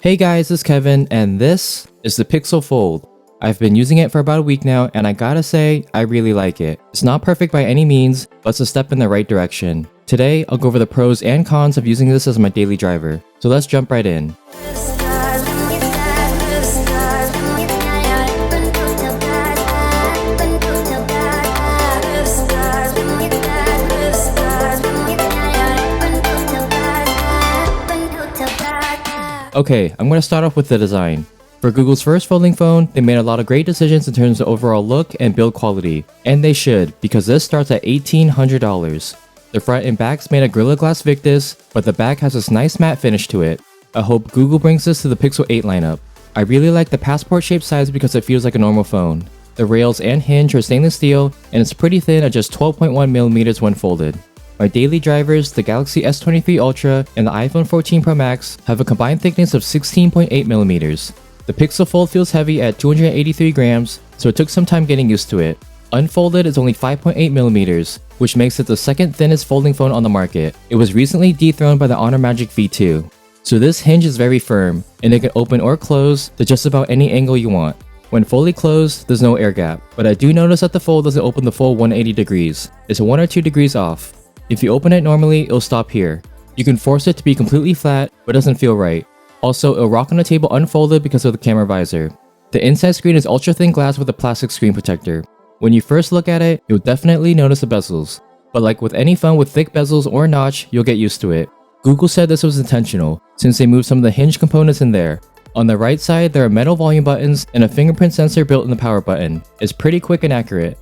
Hey guys, it's Kevin, and this is the Pixel Fold. I've been using it for about a week now, and I gotta say, I really like it. It's not perfect by any means, but it's a step in the right direction. Today, I'll go over the pros and cons of using this as my daily driver. So let's jump right in. Okay, I'm gonna start off with the design. For Google's first folding phone, they made a lot of great decisions in terms of overall look and build quality. And they should, because this starts at $1,800. The front and back's made of Gorilla Glass Victus, but the back has this nice matte finish to it. I hope Google brings this to the Pixel 8 lineup. I really like the passport shaped size because it feels like a normal phone. The rails and hinge are stainless steel, and it's pretty thin at just 12.1mm when folded. My daily drivers, the Galaxy S23 Ultra and the iPhone 14 Pro Max, have a combined thickness of 16.8mm. The Pixel Fold feels heavy at 283 grams, so it took some time getting used to it. Unfolded is only 5.8mm, which makes it the second thinnest folding phone on the market. It was recently dethroned by the Honor Magic V2. So this hinge is very firm, and it can open or close to just about any angle you want. When fully closed, there's no air gap, but I do notice that the fold doesn't open the full 180 degrees. It's 1 or 2 degrees off. If you open it normally, it'll stop here. You can force it to be completely flat, but it doesn't feel right. Also, it'll rock on the table unfolded because of the camera visor. The inside screen is ultra thin glass with a plastic screen protector. When you first look at it, you'll definitely notice the bezels. But like with any phone with thick bezels or notch, you'll get used to it. Google said this was intentional, since they moved some of the hinge components in there. On the right side, there are metal volume buttons and a fingerprint sensor built in the power button. It's pretty quick and accurate.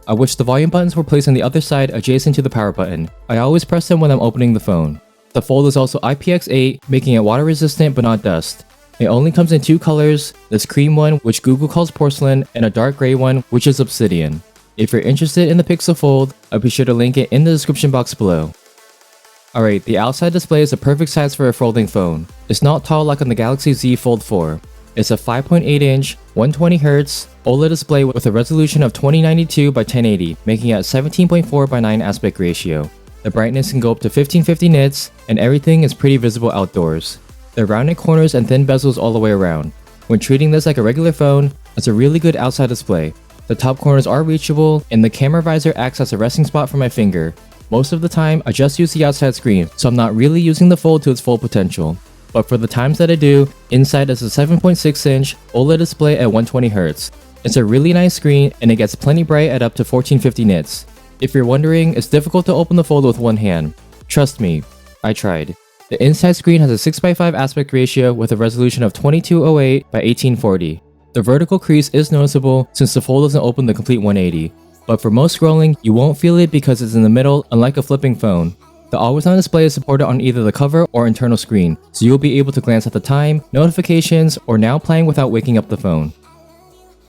I wish the volume buttons were placed on the other side adjacent to the power button. I always press them when I'm opening the phone. The fold is also IPX8, making it water resistant but not dust. It only comes in 2 colors, this cream one which Google calls porcelain and a dark gray one which is obsidian. If you're interested in the Pixel Fold, I'll be sure to link it in the description box below. Alright, the outside display is the perfect size for a folding phone. It's not tall like on the Galaxy Z Fold 4. It's a 5.8-inch, 120Hz OLED display with a resolution of 2092 by 1080, making it a 17.4 by 9 aspect ratio. The brightness can go up to 1550 nits, and everything is pretty visible outdoors. There are rounded corners and thin bezels all the way around. When treating this like a regular phone, it's a really good outside display. The top corners are reachable, and the camera visor acts as a resting spot for my finger. Most of the time, I just use the outside screen, so I'm not really using the fold to its full potential. But for the times that I do, inside is a 7.6-inch OLED display at 120Hz. It's a really nice screen, and it gets plenty bright at up to 1450 nits. If you're wondering, it's difficult to open the fold with one hand. Trust me, I tried. The inside screen has a 6:5 aspect ratio with a resolution of 2208 by 1840. The vertical crease is noticeable since the fold doesn't open the complete 180. But for most scrolling, you won't feel it because it's in the middle, unlike a flipping phone. The always-on display is supported on either the cover or internal screen, so you'll be able to glance at the time, notifications, or now playing without waking up the phone.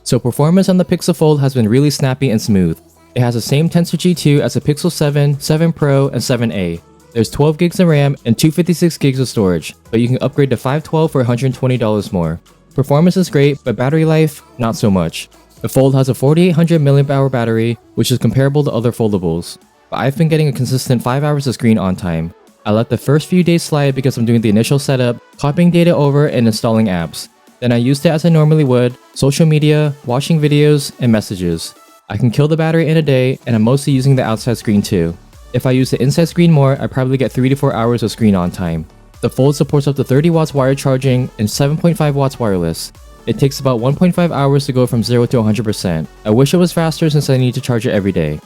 So performance on the Pixel Fold has been really snappy and smooth. It has the same Tensor G2 as the Pixel 7, 7 Pro, and 7a. There's 12 gigs of RAM and 256 gigs of storage, but you can upgrade to 512 for $120 more. Performance is great, but battery life, not so much. The Fold has a 4800 mAh battery, which is comparable to other foldables. But I've been getting a consistent 5 hours of screen on time. I let the first few days slide because I'm doing the initial setup, copying data over, and installing apps. Then I used it as I normally would, social media, watching videos, and messages. I can kill the battery in a day, and I'm mostly using the outside screen too. If I use the inside screen more, I probably get 3 to 4 hours of screen on time. The Fold supports up to 30 watts wired charging and 7.5 watts wireless. It takes about 1.5 hours to go from 0 to 100%. I wish it was faster since I need to charge it every day.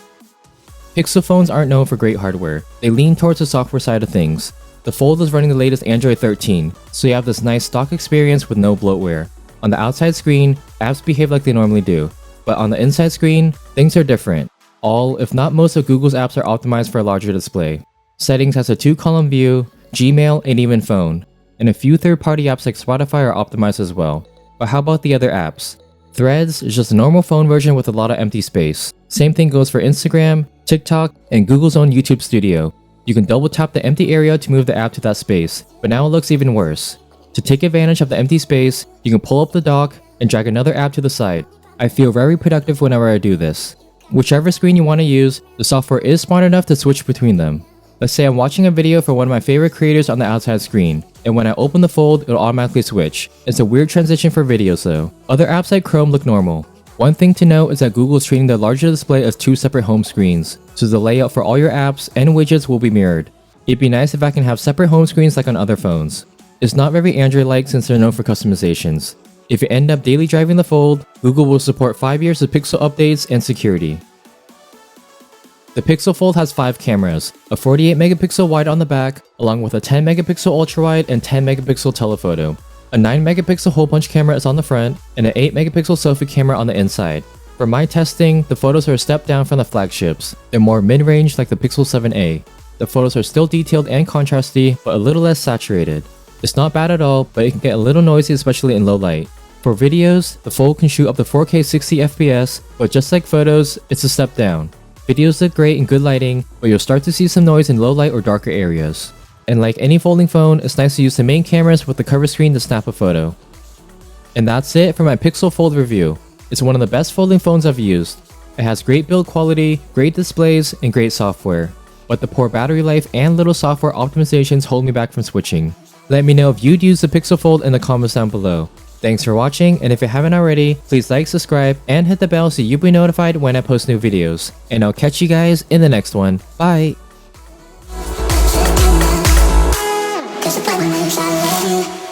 Pixel phones aren't known for great hardware. They lean towards the software side of things. The Fold is running the latest Android 13, so you have this nice stock experience with no bloatware. On the outside screen, apps behave like they normally do. But on the inside screen, things are different. All, if not most of Google's apps are optimized for a larger display. Settings has a 2-column view, Gmail, and even phone. And a few third-party apps like Spotify are optimized as well. But how about the other apps? Threads is just a normal phone version with a lot of empty space. Same thing goes for Instagram, TikTok, and Google's own YouTube Studio. You can double tap the empty area to move the app to that space, but now it looks even worse. To take advantage of the empty space, you can pull up the dock and drag another app to the side. I feel very productive whenever I do this. Whichever screen you want to use, the software is smart enough to switch between them. Let's say I'm watching a video for one of my favorite creators on the outside screen, and when I open the Fold, it'll automatically switch. It's a weird transition for videos though. Other apps like Chrome look normal. One thing to note is that Google is treating the larger display as two separate home screens, so the layout for all your apps and widgets will be mirrored. It'd be nice if I can have separate home screens like on other phones. It's not very Android-like since they're known for customizations. If you end up daily driving the Fold, Google will support 5 years of Pixel updates and security. The Pixel Fold has 5 cameras, a 48 megapixel wide on the back, along with a 10 megapixel ultrawide and 10 megapixel telephoto. A 9 megapixel hole punch camera is on the front, and an 8 megapixel selfie camera on the inside. For my testing, the photos are a step down from the flagships. They're more mid-range like the Pixel 7a. The photos are still detailed and contrasty, but a little less saturated. It's not bad at all, but it can get a little noisy especially in low light. For videos, the Fold can shoot up to 4K 60 FPS, but just like photos, it's a step down. Videos look great in good lighting, but you'll start to see some noise in low light or darker areas. And like any folding phone, it's nice to use the main cameras with the cover screen to snap a photo. And that's it for my Pixel Fold review. It's one of the best folding phones I've used. It has great build quality, great displays, and great software. But the poor battery life and little software optimizations hold me back from switching. Let me know if you'd use the Pixel Fold in the comments down below. Thanks for watching, and if you haven't already, please like, subscribe, and hit the bell so you'll be notified when I post new videos. And I'll catch you guys in the next one. Bye! Cause the problem is I love you.